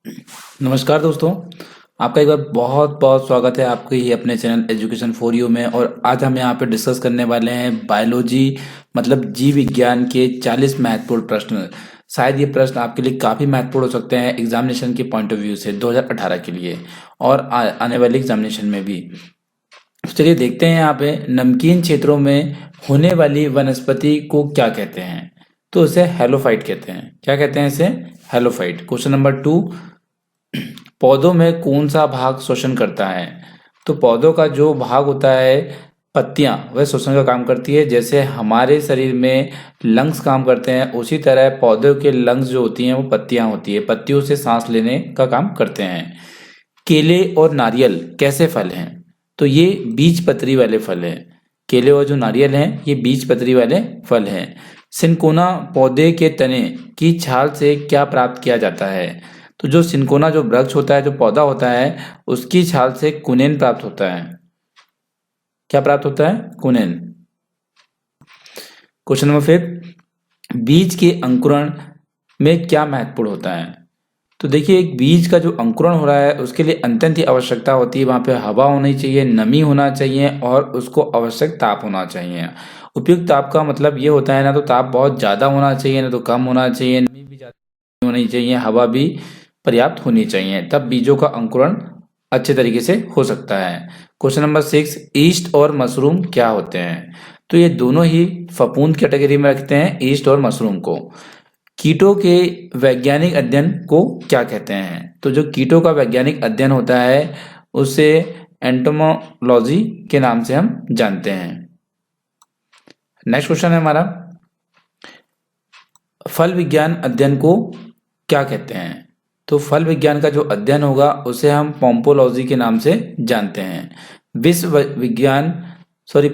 नमस्कार दोस्तों, आपका एक बार बहुत बहुत स्वागत है आपके ही अपने चैनल एजुकेशन फॉर यू में। और आज हम यहाँ पे डिस्कस करने वाले हैं बायोलॉजी मतलब जीव विज्ञान के 40 महत्वपूर्ण प्रश्न। शायद ये प्रश्न आपके लिए काफ़ी महत्वपूर्ण हो सकते हैं एग्जामिनेशन के पॉइंट ऑफ व्यू से 2018 के लिए और आने वाले एग्जामिनेशन में भी। तो चलिए देखते हैं यहाँ पे नमकीन क्षेत्रों में होने वाली वनस्पति को क्या कहते हैं। तो उसे हेलोफाइट कहते हैं। क्या कहते हैं इसे? हेलोफाइट। क्वेश्चन नंबर 2, पौधों में कौन सा भाग शोषण करता है? तो पौधों का जो भाग होता है पत्तियां, वह शोषण का काम करती है। जैसे हमारे शरीर में लंग्स काम करते हैं, उसी तरह पौधों के लंग्स जो होती हैं वो पत्तियां होती है, पत्तियों से सांस लेने का काम करते हैं। केले और नारियल कैसे फल हैं? तो ये बीज पत्री वाले फल हैं। केले और जो नारियल हैं ये बीज पत्री वाले फल हैं। सिनकोना पौधे के तने की छाल से क्या प्राप्त किया जाता है? तो जो सिनकोना जो वृक्ष होता है, जो पौधा होता है, उसकी छाल से कुनेन प्राप्त होता है। क्या प्राप्त होता है? कुनेन। क्वेश्चन नंबर 5, बीज के अंकुरण में क्या महत्वपूर्ण होता है? तो देखिए, एक बीज का जो अंकुरण हो रहा है उसके लिए अत्यंत ही आवश्यकता होती है। वहाँ पे हवा होनी चाहिए, नमी होना चाहिए और उसको आवश्यक ताप होना चाहिए। उपयुक्त ताप का मतलब ये होता है ना तो ताप बहुत ज़्यादा होना चाहिए, ना तो कम होना चाहिए, नमी भी ज़्यादा होनी चाहिए, हवा भी पर्याप्त होनी चाहिए, तब बीजों का अंकुरण अच्छे तरीके से हो सकता है। क्वेश्चन नंबर 6, ईस्ट और मशरूम क्या होते हैं? तो ये दोनों ही फफूंद कैटेगरी में रखते हैं, ईस्ट और मशरूम को। कीटों के वैज्ञानिक अध्ययन को क्या कहते हैं? तो जो कीटों का वैज्ञानिक अध्ययन होता है उसे एंटोमोलॉजी के नाम से हम जानते हैं। नेक्स्ट क्वेश्चन है हमारा, फल विज्ञान अध्ययन को क्या कहते हैं? तो फल विज्ञान का जो अध्ययन होगा उसे हम पोम्पोलॉजी के नाम से जानते हैं। विश्व विज्ञान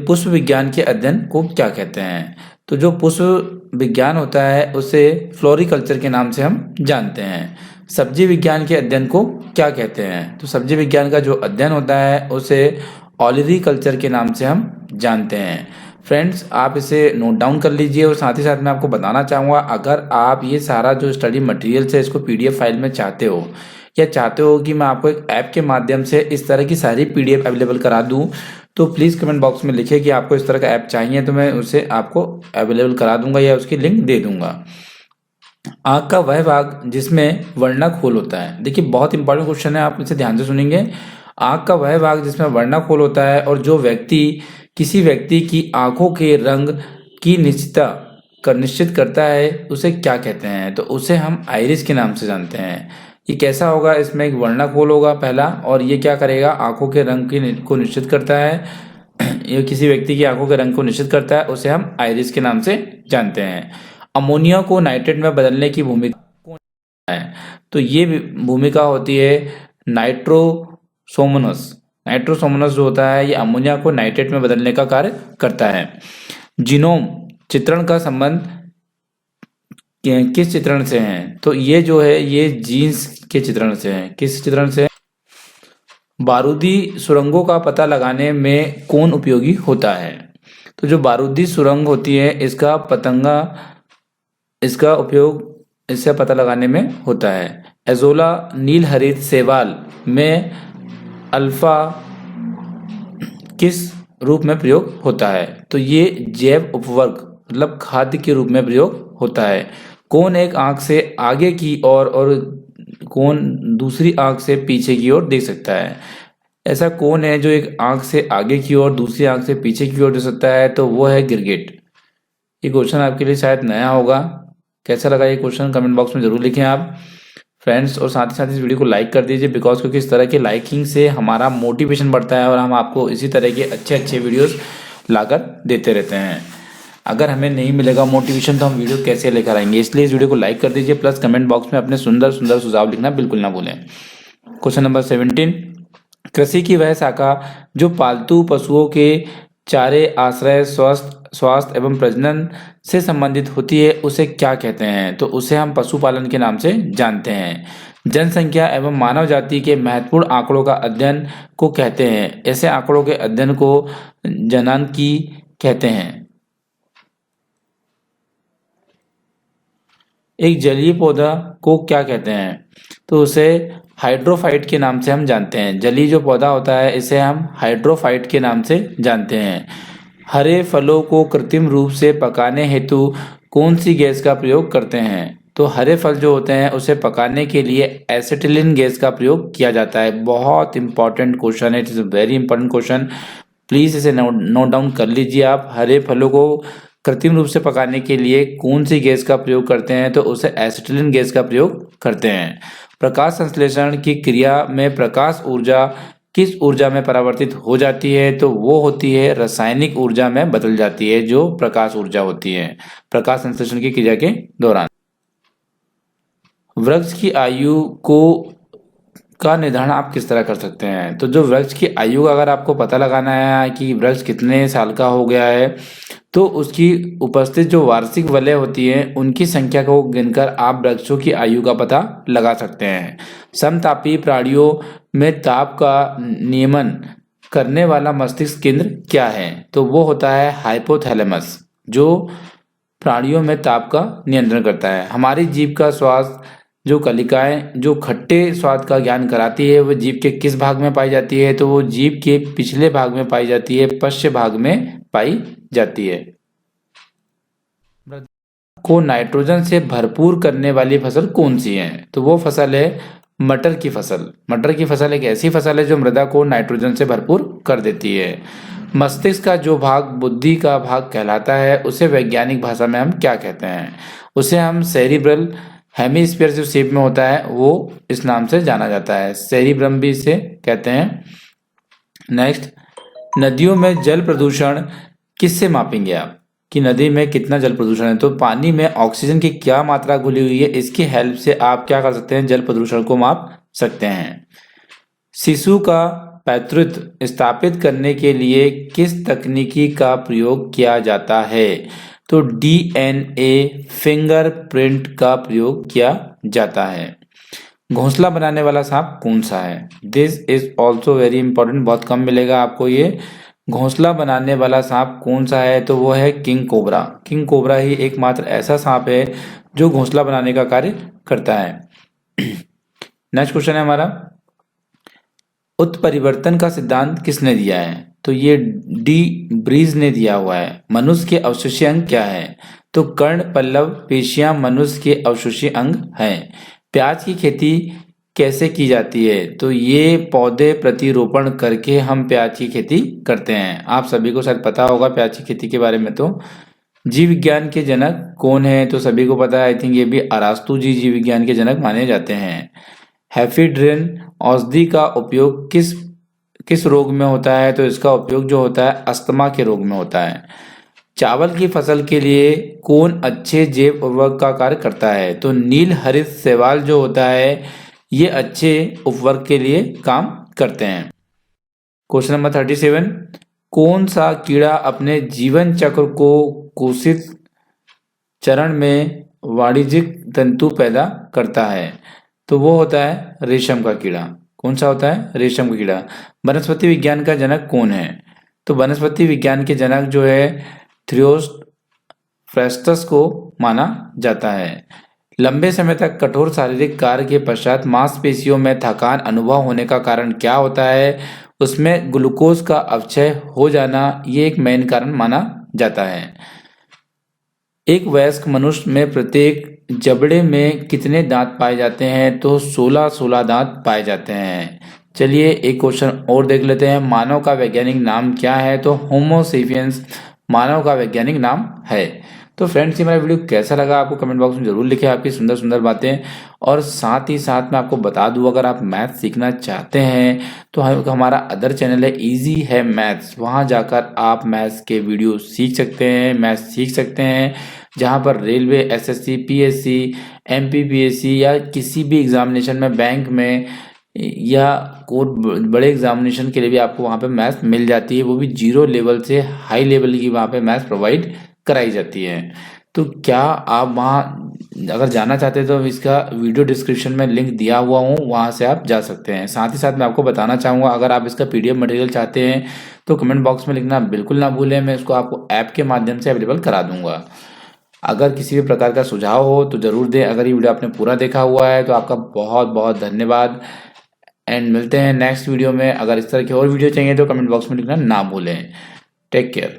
पुष्प विज्ञान के अध्ययन को क्या कहते हैं? तो जो पुष्प विज्ञान होता है उसे फ्लोरिकल्चर के नाम से हम जानते हैं। सब्जी विज्ञान के अध्ययन को क्या कहते हैं? तो सब्जी विज्ञान का जो अध्ययन होता है उसे ऑलरिकल्चर के नाम से हम जानते हैं। फ्रेंड्स, आप इसे नोट डाउन कर लीजिए और साथ ही साथ मैं आपको बताना चाहूँगा, अगर आप ये सारा जो स्टडी मटेरियल है इसको पीडीएफ फाइल में चाहते हो या चाहते हो कि मैं आपको एक ऐप के माध्यम से इस तरह की सारी पीडीएफ अवेलेबल करा दूं, तो प्लीज़ कमेंट बॉक्स में लिखिए कि आपको इस तरह का ऐप चाहिए, तो मैं उसे आपको अवेलेबल करा दूंगा या उसकी लिंक दे दूंगा। आँख का वह भाग जिसमें वर्णक होता है। देखिए, बहुत इंपॉर्टेंट क्वेश्चन है, आप इसे ध्यान से सुनेंगे। आँख का वह भाग जिसमें वर्णक होता है और जो व्यक्ति किसी व्यक्ति की आंखों के रंग की निश्चित करता है उसे क्या कहते हैं? तो उसे हम आइरिस के नाम से जानते हैं। ये कैसा होगा? इसमें एक वर्णक होगा पहला, और ये क्या करेगा? आंखों के रंग को निश्चित करता है। ये किसी व्यक्ति की आंखों के रंग को निश्चित करता है, उसे हम आइरिस के नाम से जानते हैं। अमोनिया को नाइट्रेट में बदलने की भूमिका कौन है? तो ये भूमिका होती है नाइट्रोसोमोनस। नाइट्रोसोमोनस जो होता है ये अमोनिया को नाइट्रेट में बदलने का कार्य करता है। जीनोम चित्रण का संबंध किस चित्रण से है? तो ये जो है ये जीन्स के चित्रण से है। किस चित्रण से? बारूदी सुरंगों का पता लगाने में कौन उपयोगी होता है? तो जो बारूदी सुरंग होती है इसका उपयोग इससे पता लगाने में होता है। एजोला नील हरित शैवाल में अल्फा किस रूप में प्रयोग होता है? तो ये जैव उपवर्ग मतलब खाद्य के रूप में प्रयोग होता है। कौन एक आंख से आगे की ओर और कौन दूसरी आंख से पीछे की ओर देख सकता है? ऐसा कौन है जो एक आंख से आगे की ओर दूसरी आंख से पीछे की ओर देख सकता है? तो वो है गिरगिट। ये क्वेश्चन आपके लिए शायद नया होगा। कैसा लगा ये क्वेश्चन कमेंट बॉक्स में जरूर लिखें आप फ्रेंड्स, और साथ ही साथ इस वीडियो को लाइक कर दीजिए बिकॉज क्योंकि इस तरह के लाइकिंग से हमारा मोटिवेशन बढ़ता है और हम आपको इसी तरह के अच्छे अच्छे वीडियोस लाकर देते रहते हैं। अगर हमें नहीं मिलेगा मोटिवेशन तो हम वीडियो कैसे लेकर आएंगे? इसलिए इस वीडियो को लाइक कर दीजिए, प्लस कमेंट बॉक्स में अपने सुंदर सुंदर सुझाव लिखना बिल्कुल ना भूलें। क्वेश्चन नंबर 17, कृषि की वह शाखा जो पालतू पशुओं के चारे, आश्रय, स्वास्थ्य एवं प्रजनन से संबंधित होती है उसे क्या कहते हैं? तो उसे हम पशुपालन के नाम से जानते हैं। जनसंख्या एवं मानव जाति के महत्वपूर्ण आंकड़ों का अध्ययन को कहते हैं। ऐसे आंकड़ों के अध्ययन को जनसांख्यिकी कहते हैं। एक जलीय पौधा को क्या कहते हैं? तो उसे हाइड्रोफाइट के नाम से हम जानते हैं। जलीय जो पौधा होता है इसे हम हाइड्रोफाइट के नाम से जानते हैं। हरे फलों को कृत्रिम रूप से पकाने हेतु कौन सी गैस का प्रयोग करते हैं? तो हरे फल जो होते हैं उसे पकाने के लिए एसिटिलीन गैस का प्रयोग किया जाता है। बहुत इंपॉर्टेंट क्वेश्चन है, it is a very important question. Please इसे नोट डाउन कर लीजिए आप। हरे फलों को कृत्रिम रूप से पकाने के लिए कौन सी गैस का प्रयोग करते हैं? तो उसे एसिटिलीन गैस का प्रयोग करते हैं। प्रकाश संश्लेषण की क्रिया में प्रकाश ऊर्जा किस ऊर्जा में परिवर्तित हो जाती है? तो वो होती है रासायनिक ऊर्जा में बदल जाती है, जो प्रकाश ऊर्जा होती है प्रकाश संश्लेषण की क्रिया के दौरान। वृक्ष की आयु को का निर्धारण आप किस तरह कर सकते हैं? तो जो वृक्ष की आयु का अगर आपको पता लगाना है कि वृक्ष कितने साल का हो गया है, तो उसकी उपस्थित जो वार्षिक वलय होती है उनकी संख्या को गिनकर आप वृक्षों की आयु का पता लगा सकते हैं। समतापी प्राणियों में ताप का नियमन करने वाला मस्तिष्क केंद्र क्या है? तो वो होता है हाइपोथैलेमस, जो प्राणियों में ताप का नियंत्रण करता है। हमारी जीभ का स्वाद जो कलिकाएं जो खट्टे स्वाद का ज्ञान कराती है वो जीभ के किस भाग में पाई जाती है? तो वो जीभ के पिछले भाग में पाई जाती है, पश्च भाग में पाई जाती है। को नाइट्रोजन से भरपूर करने वाली फसल कौन सी है? तो वो फसल है मटर की फसल। मटर की फसल एक ऐसी फसल है जो मृदा को नाइट्रोजन से भरपूर कर देती है। मस्तिष्क का जो भाग बुद्धि का भाग कहलाता है उसे वैज्ञानिक भाषा में हम क्या कहते हैं? उसे हम सेरिब्रल हेमिस्फीयर जो शेप में होता है वो इस नाम से जाना जाता है। सेरिब्रम भी इसे कहते हैं। नेक्स्ट, नदियों में जल प्रदूषण किससे मापेंगे आप कि नदी में कितना जल प्रदूषण है? तो पानी में ऑक्सीजन की क्या मात्रा घुली हुई है, इसकी हेल्प से आप क्या कर सकते हैं? जल प्रदूषण को माप सकते हैं। शिशु का पैतृत्व स्थापित करने के लिए किस तकनीकी का प्रयोग किया जाता है? तो डीएनए फिंगरप्रिंट का प्रयोग किया जाता है। घोंसला बनाने वाला सांप कौन सा है? This is also very important, बहुत कम मिलेगा आपको ये। घोंसला बनाने वाला सांप कौन सा है? तो वो है किंग कोबरा। किंग कोबरा ही एकमात्र ऐसा सांप है जो घोंसला बनाने का कार्य करता है। नेक्स्ट क्वेश्चन है हमारा, उत्परिवर्तन का सिद्धांत किसने दिया है? तो ये डी ब्रीज ने दिया हुआ है। मनुष्य के अवशेषीय अंग क्या है? तो कर्ण, पल्लव, पेशियां मनुष्य के अवशेषीय अंग हैं। प्याज की खेती कैसे की जाती है? तो ये पौधे प्रतिरोपण करके हम प्याज की खेती करते हैं। आप सभी को शायद पता होगा प्याज की खेती के बारे में। तो जीव विज्ञान के जनक कौन है? तो सभी को पता है, आई थिंक ये भी अरास्तु जी जीव विज्ञान के जनक माने जाते हैं। हेफिड्रिन औषधि का उपयोग किस किस रोग में होता है? तो इसका उपयोग जो होता है अस्थमा के रोग में होता है। चावल की फसल के लिए कौन अच्छे जैव उर्वरक का कार्य करता है? तो नील हरित शैवाल जो होता है ये अच्छे उर्वरक के लिए काम करते हैं। क्वेश्चन नंबर 37, कौन सा कीड़ा अपने जीवन चक्र को कोशित चरण में वाणिज्यिक तंतु पैदा करता है? तो वो होता है रेशम का कीड़ा। कौन सा होता है? रेशम का कीड़ा। वनस्पति विज्ञान का जनक कौन है? तो वनस्पति विज्ञान के जनक जो है थ्रियोफ्रेस्टस को माना जाता है। लंबे समय तक कठोर शारीरिक कार्य के पश्चात मांसपेशियों में थकान अनुभव होने का कारण क्या होता है? उसमें ग्लूकोज का अपचय हो जाना ये एक मेन कारण माना जाता है। एक वयस्क मनुष्य में प्रत्येक जबड़े में कितने दांत पाए जाते हैं? तो 16 दांत पाए जाते हैं। चलिए एक क्वेश्चन और देख लेते हैं। मानव का वैज्ञानिक नाम क्या है? तो होमो सेपियंस मानव का वैज्ञानिक नाम है। तो फ्रेंड्स, ये मेरा वीडियो कैसा लगा आपको कमेंट बॉक्स में जरूर लिखें आपकी सुंदर सुंदर बातें। और साथ ही साथ मैं आपको बता दूं, अगर आप मैथ सीखना चाहते हैं तो हमारा अदर चैनल है इजी है मैथ्स, वहां जाकर आप मैथ्स के वीडियो सीख सकते हैं, मैथ्स सीख सकते हैं। जहां पर रेलवे, एसएससी, पीएससी, एमपीपीएससी या किसी भी एग्जामिनेशन में, बैंक में या कोई बड़े एग्जामिनेशन के लिए भी आपको वहाँ पे मैथ्स मिल जाती है। वो भी जीरो लेवल से हाई लेवल की वहाँ पे मैथ्स प्रोवाइड कराई जाती है। तो क्या आप वहाँ अगर जाना चाहते हैं तो इसका वीडियो डिस्क्रिप्शन में लिंक दिया हुआ हूँ, वहाँ से आप जा सकते हैं। साथ ही साथ मैं आपको बताना चाहूँगा, अगर आप इसका पीडीएफ मटेरियल चाहते हैं तो कमेंट बॉक्स में लिखना बिल्कुल ना भूलें, मैं इसको आपको ऐप के माध्यम से अवेलेबल करा दूँगा। अगर किसी भी प्रकार का सुझाव हो तो ज़रूर दें। अगर ये वीडियो आपने पूरा देखा हुआ है तो आपका बहुत बहुत धन्यवाद एंड मिलते हैं नेक्स्ट वीडियो में। अगर इस तरह की और वीडियो चाहिए तो कमेंट बॉक्स में लिखना ना भूलें। Take care.